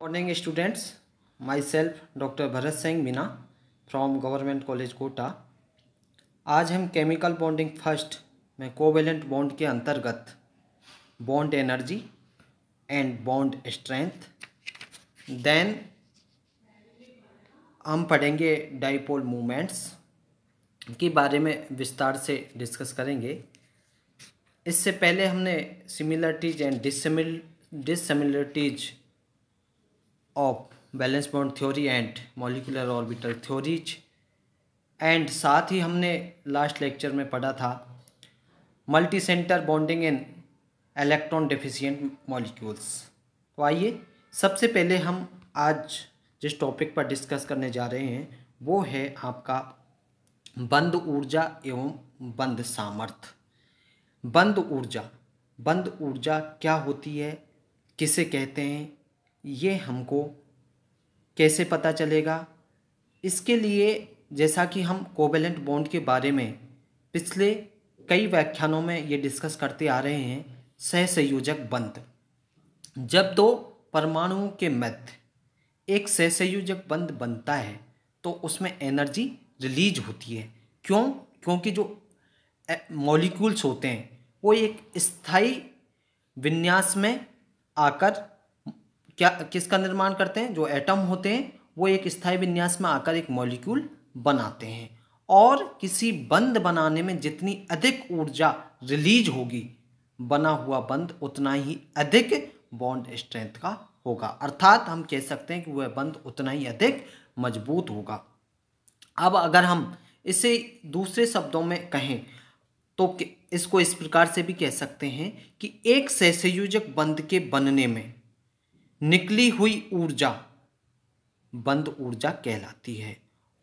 Morning students, myself doctor Bharat Singh Meena from government college Kota. आज हम chemical bonding first में covalent bond के अंतर्गत bond energy and bond strength, then हम पढ़ेंगे डाइपोल मूवमेंट्स के बारे में विस्तार से डिस्कस करेंगे। इससे पहले हमने similarities and dissimilarities of valence bond theory and molecular orbital theories and साथ ही हमने लास्ट लेक्चर में पढ़ा था multi centre bonding in electron deficient molecules. तो आइए सबसे पहले हम आज जिस टॉपिक पर डिस्कस करने जा रहे हैं वो है आपका बंद ऊर्जा एवं बंद सामर्थ्य। बंद ऊर्जा क्या होती है, किसे कहते हैं, ये हमको कैसे पता चलेगा। इसके लिए जैसा कि हम कोवेलेंट बॉन्ड के बारे में पिछले कई व्याख्यानों में ये डिस्कस करते आ रहे हैं, सहसंयोजक बंध। जब दो परमाणुओं के मध्य एक सहसंयोजक बंध बनता है तो उसमें एनर्जी रिलीज होती है। क्यों? क्योंकि जो मॉलिक्यूल्स होते हैं वो एक स्थायी विन्यास में आकर किसका निर्माण करते हैं। जो एटम होते हैं वो एक स्थायी विन्यास में आकर एक मॉलिक्यूल बनाते हैं, और किसी बंध बनाने में जितनी अधिक ऊर्जा रिलीज होगी बना हुआ बंध उतना ही अधिक बॉन्ड स्ट्रेंथ का होगा, अर्थात हम कह सकते हैं कि वह बंध उतना ही अधिक मजबूत होगा। अब अगर हम इसे दूसरे शब्दों में कहें तो इसको इस प्रकार से भी कह सकते हैं कि एक सहसंयोजक बंध के बनने में निकली हुई ऊर्जा बंध ऊर्जा कहलाती है,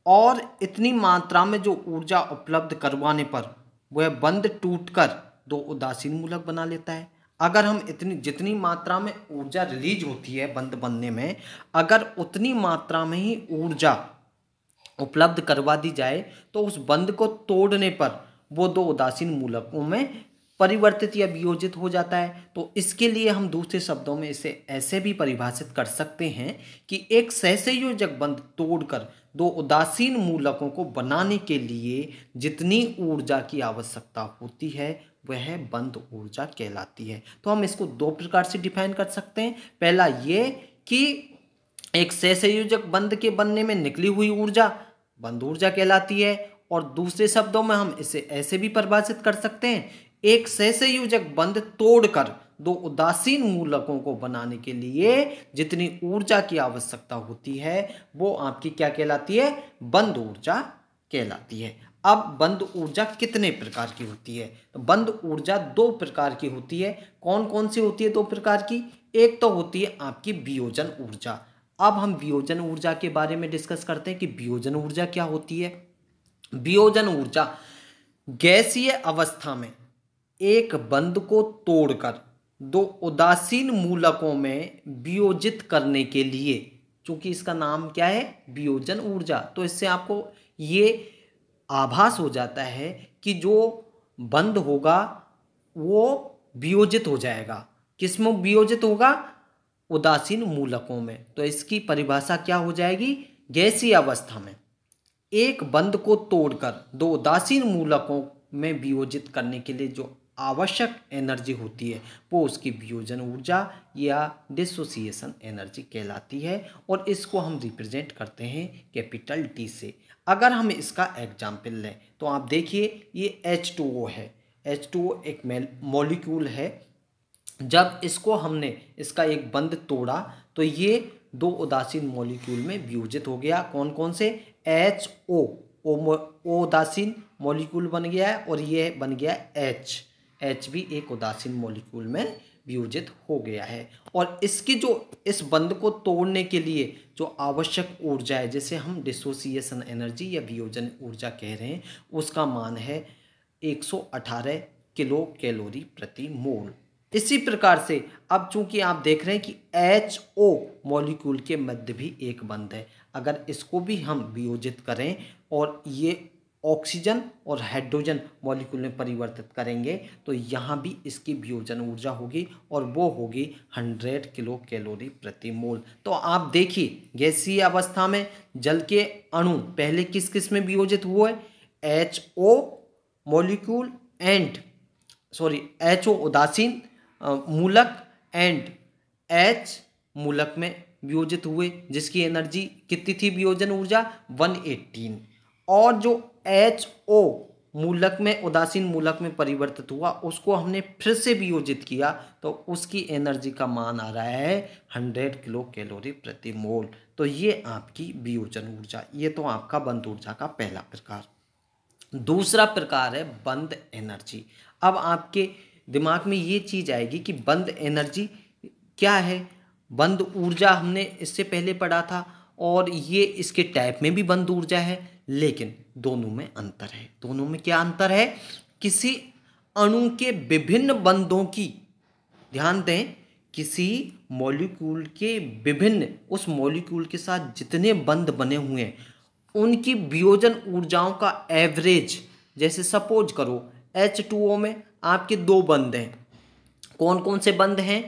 और इतनी मात्रा में जो ऊर्जा उपलब्ध करवाने पर वह बंध टूटकर दो उदासीन मूलक बना लेता है। अगर हम जितनी मात्रा में ऊर्जा रिलीज होती है बंध बनने में, अगर उतनी मात्रा में ही ऊर्जा उपलब्ध करवा दी जाए तो उस बंध को तोड़ने पर वो दो उदासीन मूलकों में परिवर्तित या वियोजित हो जाता है। तो इसके लिए हम दूसरे शब्दों में इसे ऐसे भी परिभाषित कर सकते हैं कि एक सहसंयोजक बंध तोड़कर दो उदासीन मूलकों को बनाने के लिए जितनी ऊर्जा की आवश्यकता होती है वह बंध ऊर्जा कहलाती है। तो हम इसको दो प्रकार से डिफाइन कर सकते हैं। पहला ये कि एक सहसंयोजक बंध के बनने में निकली हुई ऊर्जा बंध ऊर्जा कहलाती है, और दूसरे शब्दों में हम इसे ऐसे भी परिभाषित कर सकते हैं, एक सहसंयोजक बंध तोड़कर दो उदासीन मूलकों को बनाने के लिए जितनी ऊर्जा की आवश्यकता होती है वो आपकी क्या कहलाती है, बंध ऊर्जा कहलाती है। अब बंध ऊर्जा कितने प्रकार की होती है? तो बंध ऊर्जा दो प्रकार की होती है। कौन कौन सी होती है दो प्रकार की? एक तो होती है आपकी वियोजन ऊर्जा। अब हम वियोजन ऊर्जा के बारे में डिस्कस करते हैं कि वियोजन ऊर्जा क्या होती है। वियोजन ऊर्जा गैसीय अवस्था में एक बंध को तोड़कर दो उदासीन मूलकों में वियोजित करने के लिए, चूंकि इसका नाम क्या है, वियोजन ऊर्जा, तो इससे आपको ये आभास हो जाता है कि जो बंध होगा वो वियोजित हो जाएगा। किसमें वियोजित होगा? उदासीन मूलकों में। तो इसकी परिभाषा क्या हो जाएगी? गैसीय अवस्था में एक बंध को तोड़कर दो उदासीन मूलकों में वियोजित करने के लिए जो आवश्यक एनर्जी होती है वो उसकी वियोजन ऊर्जा या डिसोसिएशन एनर्जी कहलाती है, और इसको हम रिप्रेजेंट करते हैं कैपिटल टी से। अगर हम इसका एग्जाम्पल लें तो आप देखिए ये H2O है। H2O एक मॉलिक्यूल है। जब इसको हमने इसका एक बंध तोड़ा तो ये दो उदासीन मॉलिक्यूल में वियोजित हो गया। कौन कौन से? HO, ओ उदासीन मॉलिक्यूल बन गया है, और ये बन गया H भी एक उदासीन मॉलिक्यूल में वियोजित हो गया है। और इसकी जो इस बंध को तोड़ने के लिए जो आवश्यक ऊर्जा है, जिसे हम डिसोसिएशन एनर्जी या वियोजन ऊर्जा कह रहे हैं, उसका मान है 118 किलो कैलोरी प्रति मोल। इसी प्रकार से अब चूंकि आप देख रहे हैं कि HO मॉलिक्यूल के मध्य भी एक बंध है, अगर इसको भी हम वियोजित करें और ये ऑक्सीजन और हाइड्रोजन मॉलिक्यूल में परिवर्तित करेंगे तो यहाँ भी इसकी वियोजन ऊर्जा होगी और वो होगी 100 किलो कैलोरी प्रति मोल। तो आप देखिए गैसीय अवस्था में जल के अणु पहले किस किस में वियोजित हुए, HO मॉलिक्यूल एंड HO उदासीन मूलक एंड H मूलक में वियोजित हुए, जिसकी एनर्जी कितनी थी वियोजन ऊर्जा 118। और जो HO मूलक में उदासीन मूलक में परिवर्तित हुआ उसको हमने फिर से वियोजित किया तो उसकी एनर्जी का मान आ रहा है 100 किलो कैलोरी प्रति मोल। तो ये आपकी वियोजन ऊर्जा, ये तो आपका बंद ऊर्जा का पहला प्रकार। दूसरा प्रकार है बंद एनर्जी। अब आपके दिमाग में ये चीज आएगी कि बंद एनर्जी क्या है। बंद ऊर्जा हमने इससे पहले पढ़ा था और ये इसके टाइप में भी बंद ऊर्जा है, लेकिन दोनों में अंतर है। दोनों में क्या अंतर है, किसी अणु के विभिन्न बंधों की, ध्यान दें, किसी मॉलिक्यूल के विभिन्न, उस मॉलिक्यूल के साथ जितने बंध बने हुए हैं उनकी वियोजन ऊर्जाओं का एवरेज, जैसे सपोज करो H2O में आपके 2 बंध हैं। कौन कौन से बंध हैं,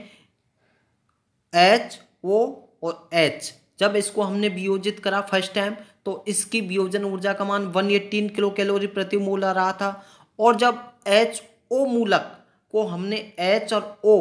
HO और H। जब इसको हमने वियोजित करा फर्स्ट टाइम तो इसकी वियोजन ऊर्जा का मान 118 किलो कैलोरी प्रति मोल आ रहा था। और जब HO मूलक को हमने H और O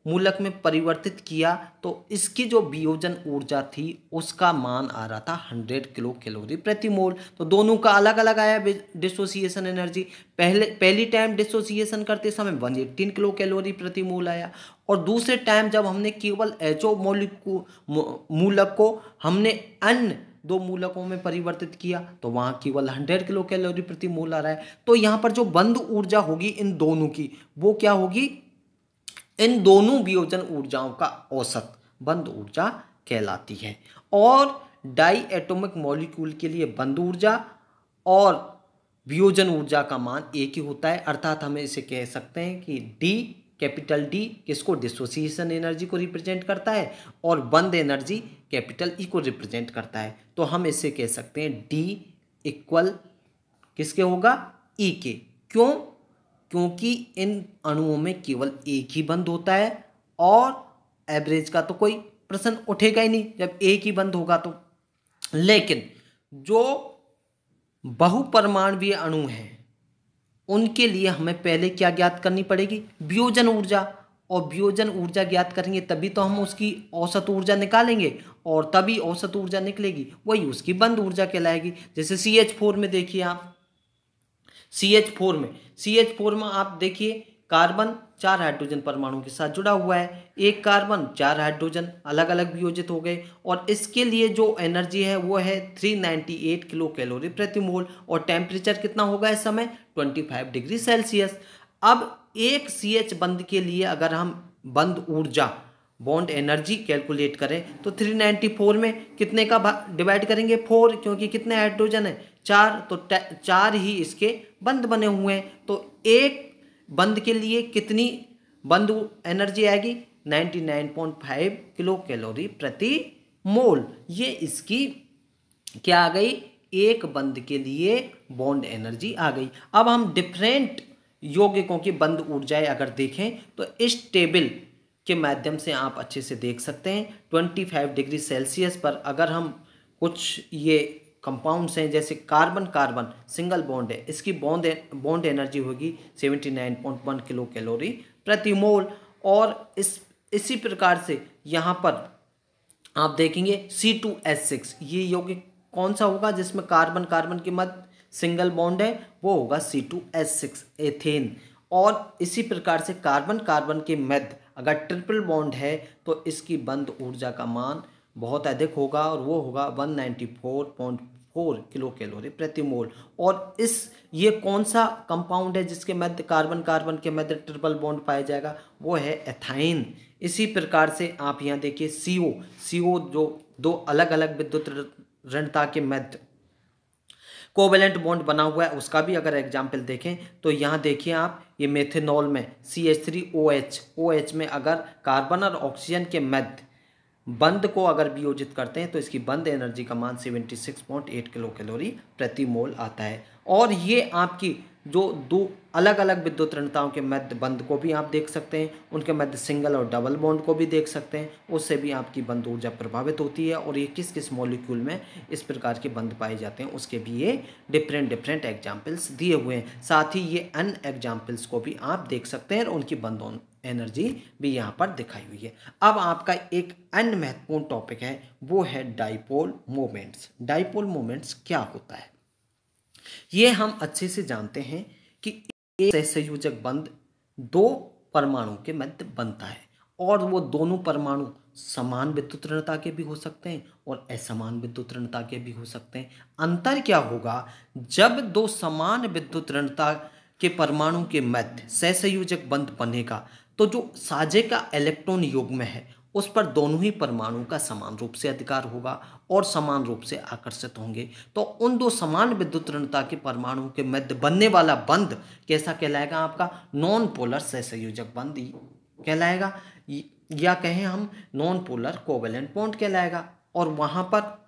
मूलक में परिवर्तित किया तो इसकी जो वियोजन ऊर्जा थी उसका मान आ रहा था 100 किलो कैलोरी प्रति मोल। तो दोनों का अलग अलग आया डिसोसिएशन एनर्जी। पहली टाइम डिसोसिएशन करते समय 118 किलो कैलोरी प्रति मोल आया और दूसरे टाइम जब हमने केवल HO मूलक को हमने अन्य 2 मूलकों में परिवर्तित किया तो वहां केवल 100 किलो कैलोरी प्रति मोल आ रहा है। तो यहाँ पर जो बंद ऊर्जा होगी इन दोनों की वो क्या होगी, इन दोनों वियोजन ऊर्जाओं का औसत बंद ऊर्जा कहलाती है। और डाई एटॉमिक मॉलिक्यूल के लिए बंद ऊर्जा और वियोजन ऊर्जा का मान एक ही होता है, अर्थात हमें इसे कह सकते हैं कि D, कैपिटल D किसको, डिसोसिएशन एनर्जी को रिप्रेजेंट करता है और बंद एनर्जी कैपिटल E को रिप्रेजेंट करता है। तो हम इसे कह सकते हैं D इक्वल किसके होगा, E के। क्यों, क्योंकि इन अणुओं में केवल एक ही बंध होता है और एवरेज का तो कोई प्रश्न उठेगा ही नहीं जब एक ही बंध होगा तो। लेकिन जो बहुपरमाणुवीय अणु हैं उनके लिए हमें पहले क्या ज्ञात करनी पड़ेगी, वियोजन ऊर्जा। और वियोजन ऊर्जा ज्ञात करेंगे तभी तो हम उसकी औसत ऊर्जा निकालेंगे और तभी औसत ऊर्जा निकलेगी, वही उसकी बंद ऊर्जा कहलाएगी। जैसे CH4 में देखिए आप, CH4 में आप देखिए कार्बन 4 हाइड्रोजन परमाणु के साथ जुड़ा हुआ है, एक कार्बन 4 हाइड्रोजन अलग अलग वियोजित हो गए और इसके लिए जो एनर्जी है वो है 398 किलो कैलोरी प्रति मोल और टेम्परेचर कितना होगा इस समय 25 डिग्री सेल्सियस। अब एक CH बंध के लिए अगर हम बंध ऊर्जा बॉन्ड एनर्जी कैलकुलेट करें तो 394 में कितने का डिवाइड करेंगे 4, क्योंकि कितने हाइड्रोजन है 4, तो 4 ही इसके बंध बने हुए हैं। तो एक बंध के लिए कितनी बंध एनर्जी आएगी 99.5 किलो कैलोरी प्रति मोल। ये इसकी क्या आ गई, एक बंध के लिए बॉन्ड एनर्जी आ गई। अब हम डिफरेंट यौगिकों की बंध ऊर्जाएं अगर देखें तो इस टेबल के माध्यम से आप अच्छे से देख सकते हैं। 25 डिग्री सेल्सियस पर अगर हम कुछ ये कंपाउंड्स हैं जैसे कार्बन कार्बन सिंगल बॉन्ड है, इसकी बॉन्ड एनर्जी होगी 79.1 किलो कैलोरी प्रति मोल। और इसी प्रकार से यहाँ पर आप देखेंगे C2H6, ये यौगिक कौन सा होगा जिसमें कार्बन कार्बन के मध्य सिंगल बॉन्ड है, वो होगा C2H6 एथेन। और इसी प्रकार से कार्बन कार्बन के मध्य अगर ट्रिपल बॉन्ड है तो इसकी बंध ऊर्जा का मान बहुत अधिक होगा और वो होगा 194.4 किलो कैलोरी प्रति मोल। और ये कौन सा कंपाउंड है जिसके मध्य कार्बन कार्बन के मध्य ट्रिपल बॉन्ड पाया जाएगा, वो है एथाइन। इसी प्रकार से आप यहाँ देखिए CO जो 2 अलग अलग विद्युत ऋणता के मध्य कोवेलेंट बॉन्ड बना हुआ है, उसका भी अगर एग्जाम्पल देखें तो यहाँ देखिए आप, ये मेथेनॉल में CH3OH में अगर कार्बन और ऑक्सीजन के मध्य बंद को अगर वियोजित करते हैं तो इसकी बंद एनर्जी का मान 76.8 किलो कैलोरी प्रति मोल आता है। और ये आपकी जो दो अलग अलग विद्युत ऋणताओं के मध्य बंद को भी आप देख सकते हैं, उनके मध्य सिंगल और डबल बॉन्ड को भी देख सकते हैं, उससे भी आपकी बंद ऊर्जा प्रभावित होती है। और ये किस किस मॉलिक्यूल में इस प्रकार के बंद पाए जाते हैं उसके भी ये डिफरेंट एग्जाम्पल्स दिए हुए हैं। साथ ही ये अन एग्जाम्पल्स को भी आप देख सकते हैं और उनकी बंद एनर्जी भी यहाँ पर दिखाई हुई है। अब आपका एक अन्य महत्वपूर्ण टॉपिक है, वो है डाइपोल मोमेंट्स। डाइपोल मोमेंट्स क्या होता है ये हम अच्छे से जानते हैं कि एक सहसंयोजक बंध दो परमाणु के मध्य बनता है और वो दोनों परमाणु समान विद्युत ऋणता के भी हो सकते हैं और असमान विद्युत ऋणता के भी हो सकते हैं। अंतर क्या होगा, जब दो समान विद्युत ऋणता के परमाणु के मध्य सहसंयोजक बंध बनेगा तो जो साझे का इलेक्ट्रॉन युग्म है उस पर दोनों ही परमाणु का समान रूप से अधिकार होगा और समान रूप से आकर्षित होंगे। तो उन दो समान विद्युत ऋणता के परमाणु के मध्य बनने वाला बंध कैसा कहलाएगा, आपका नॉन पोलर सहसंयोजक बंध कहलाएगा, या कहें हम नॉन पोलर कोवेलेंट बॉन्ड कहलाएगा। और वहां पर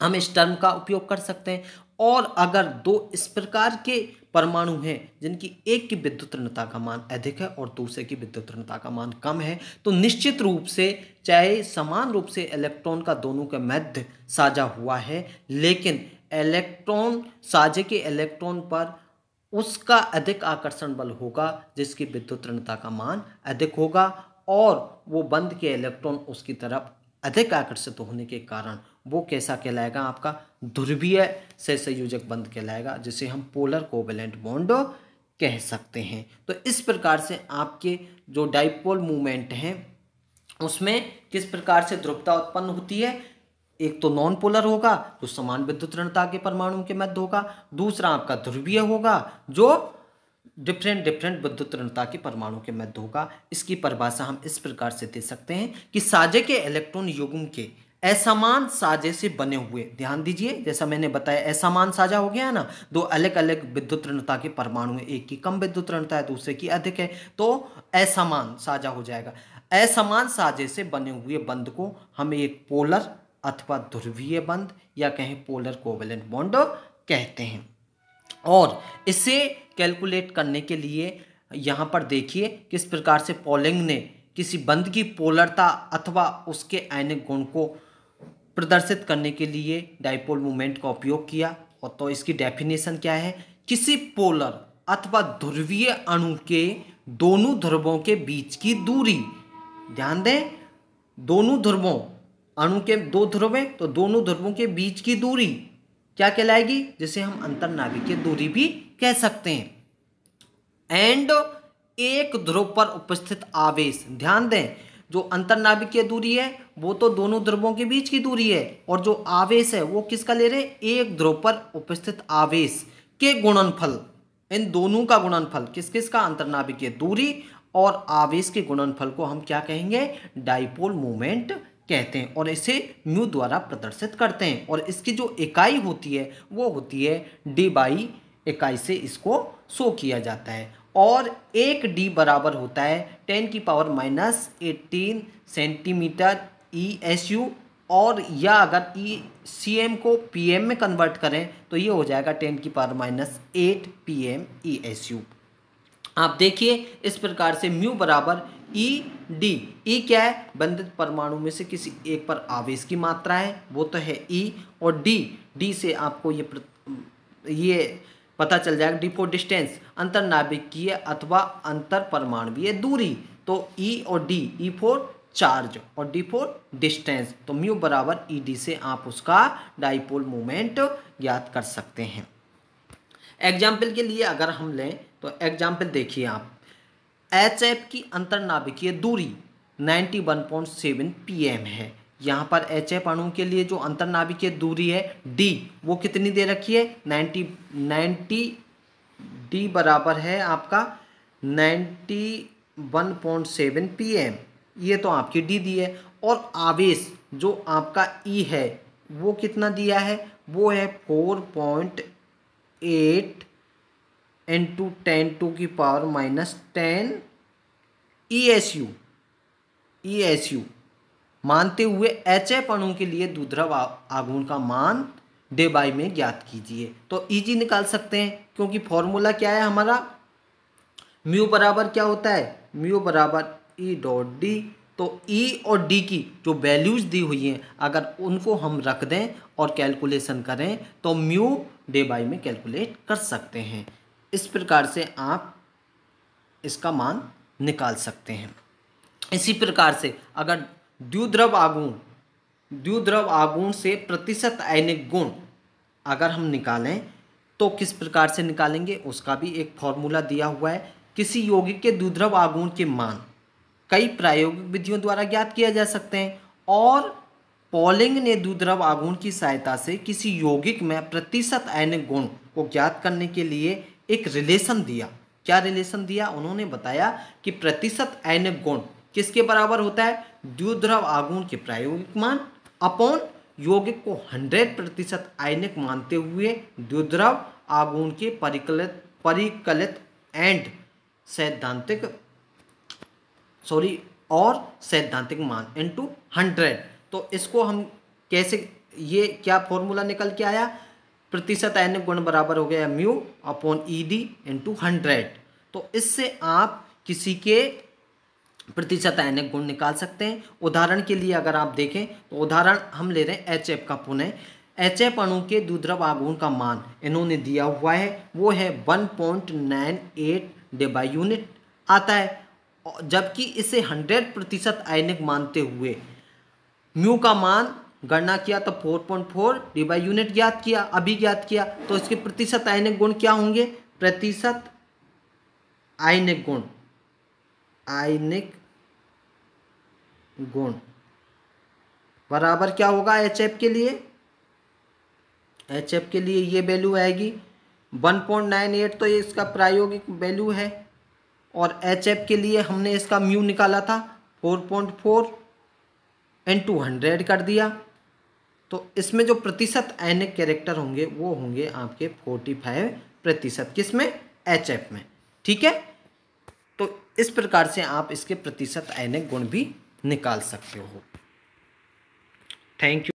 हम इस टर्म का उपयोग कर सकते हैं। और अगर दो इस प्रकार के परमाणु हैं जिनकी एक की विद्युत ऋणता का मान अधिक है और दूसरे की विद्युत ऋणता का मान कम है, तो निश्चित रूप से चाहे समान रूप से इलेक्ट्रॉन का दोनों के मध्य साझा हुआ है, लेकिन इलेक्ट्रॉन साझे के इलेक्ट्रॉन पर उसका अधिक आकर्षण बल होगा जिसकी विद्युत ऋणता का मान अधिक होगा और वो बंध के इलेक्ट्रॉन उसकी तरफ अधिक आकर्षित होने के कारण वो कैसा कहलाएगा, आपका ध्रुवीय सहसंयोजक बंध कहलाएगा, जिसे हम पोलर कोवेलेंट बॉन्ड कह सकते हैं। तो इस प्रकार से आपके जो डाइपोल मूवमेंट हैं उसमें किस प्रकार से ध्रुवता उत्पन्न होती है, एक तो नॉन पोलर होगा जो समान विद्युत ऋणता के परमाणु के मध्य होगा, दूसरा आपका ध्रुवीय होगा जो डिफरेंट विद्युत ऋणता के परमाणु के मध्य होगा। इसकी परिभाषा हम इस प्रकार से दे सकते हैं कि साझे के इलेक्ट्रॉन युग्म के असमान साझे से बने हुए, ध्यान दीजिए जैसा मैंने बताया असमान साझा हो गया ना, दो अलग अलग विद्युत ऋणता के परमाणु है, एक की कम विद्युत ऋणता है दूसरे की अधिक है, तो असमान साझा हो जाएगा। असमान साझे से बने हुए बंध को हम एक पोलर अथवा ध्रुवीय बंध या कहें पोलर कोवेलेंट बॉन्ड कहते हैं। और इसे कैलकुलेट करने के लिए यहाँ पर देखिए किस प्रकार से पॉलिंग ने किसी बंध की पोलरता अथवा उसके आयनिक गुण को प्रदर्शित करने के लिए डाइपोल मोमेंट का उपयोग किया। और तो इसकी डेफिनेशन क्या है, किसी पोलर अथवा ध्रुवीय अणु के दोनों ध्रुवों के बीच की दूरी, ध्यान दें दोनों ध्रुवों, अणु के दो ध्रुव हैं तो दोनों ध्रुवों के बीच की दूरी क्या कहलाएगी, जिसे हम अंतर्नाभिकीय दूरी भी कह सकते हैं। एंड एक ध्रुव पर उपस्थित आवेश, ध्यान दें जो अंतर्नाभिकीय दूरी है वो तो दोनों ध्रुवों के बीच की दूरी है और जो आवेश है वो किसका ले रहे हैं, एक ध्रुव पर उपस्थित आवेश के गुणनफल, इन दोनों का गुणनफल किस किस का, अंतर्नाभिकीय दूरी और आवेश के गुणनफल को हम क्या कहेंगे, डाइपोल मोमेंट कहते हैं। और इसे म्यू द्वारा प्रदर्शित करते हैं और इसकी जो इकाई होती है वो होती है डी बाई इकाई से इसको शो किया जाता है। और एक डी बराबर होता है 10⁻⁻18 सेंटीमीटर ESU, और या अगर CM को PM में कन्वर्ट करें तो ये हो जाएगा 10⁻8 PM ESU। आप देखिए इस प्रकार से म्यू बराबर ED, E क्या है, बंधित परमाणु में से किसी एक पर आवेश की मात्रा है वो तो है E, और D से आपको ये पता चल जाएगा डी फॉर डिस्टेंस, अंतर्नाभिकीय अथवा अंतर परमाणुवीय दूरी, तो E और D, E फॉर चार्ज और D फॉर डिस्टेंस, तो म्यू बराबर ED से आप उसका डाइपोल मोमेंट ज्ञात कर सकते हैं। एग्जाम्पल के लिए अगर हम लें तो एग्जाम्पल देखिए आप, HF की अंतर्नाभिकीय दूरी 91.7 PM है। यहाँ पर HF अणु के लिए जो अंतर्नाभिकीय दूरी है D वो कितनी दे रखी है, 90 D बराबर है आपका 91.7 PM, ये तो आपकी D दी है। और आवेश जो आपका E है वो कितना दिया है, वो है 4.8 × 10⁻⁻10 ESU। मानते हुए HF अणु के लिए द्विध्रुव आघूर्ण का मान Debye में ज्ञात कीजिए। तो इजी निकाल सकते हैं, क्योंकि फॉर्मूला क्या है हमारा, म्यू बराबर क्या होता है, म्यू बराबर E डॉट डी। तो E और D की जो वैल्यूज दी हुई हैं अगर उनको हम रख दें और कैलकुलेशन करें तो म्यू Debye में कैलकुलेट कर सकते हैं। इस प्रकार से आप इसका मान निकाल सकते हैं। इसी प्रकार से अगर द्विध्रुव आघूर्ण से प्रतिशत आयनिक गुण अगर हम निकालें तो किस प्रकार से निकालेंगे, उसका भी एक फॉर्मूला दिया हुआ है। किसी यौगिक के द्विध्रुव आघूर्ण के मान कई प्रायोगिक विधियों द्वारा ज्ञात किया जा सकते हैं, और पॉलिंग ने द्विध्रुव आघूर्ण की सहायता से किसी यौगिक में प्रतिशत आयनिक गुण को ज्ञात करने के लिए एक रिलेशन दिया। क्या रिलेशन दिया, उन्होंने बताया कि प्रतिशत आयनिक गुण किसके बराबर होता है, द्विध्रुव आघूर्ण के प्रायोगिक मान अपॉन यौगिक को 100% आयनिक मानते हुए द्विध्रुव आघूर्ण के परिकलित एंड सैद्धांतिक मान इनटू 100। तो इसको हम कैसे, ये क्या फॉर्मूला निकल के आया, प्रतिशत आयनिक गुण बराबर हो गया म्यू अपॉन ED इंटू 100। तो इससे आप किसी के प्रतिशत आयनिक गुण निकाल सकते हैं। उदाहरण के लिए अगर आप देखें तो उदाहरण हम ले रहे हैं HF का पुनः। HF अणु के द्विध्रुव आघूर्ण का मान इन्होंने दिया हुआ है, वो है 1.98 Debye यूनिट आता है, जबकि इसे 100% आयनिक मानते हुए म्यू का मान गणना किया तो 4.4 Debye यूनिट ज्ञात किया। तो इसके प्रतिशत आयनिक गुण क्या होंगे, प्रतिशत आयनिक गुण बराबर क्या होगा HF के लिए, HF के लिए ये वैल्यू आएगी 1.98, तो ये इसका प्रायोगिक वैल्यू है, और HF के लिए हमने इसका म्यू निकाला था 4.4 इंटू 100 कर दिया। तो इसमें जो प्रतिशत आयनिक कैरेक्टर होंगे वो होंगे आपके 45%, किसमें, HF में। ठीक है, तो इस प्रकार से आप इसके प्रतिशत आयनिक गुण भी निकाल सकते हो। Thank you.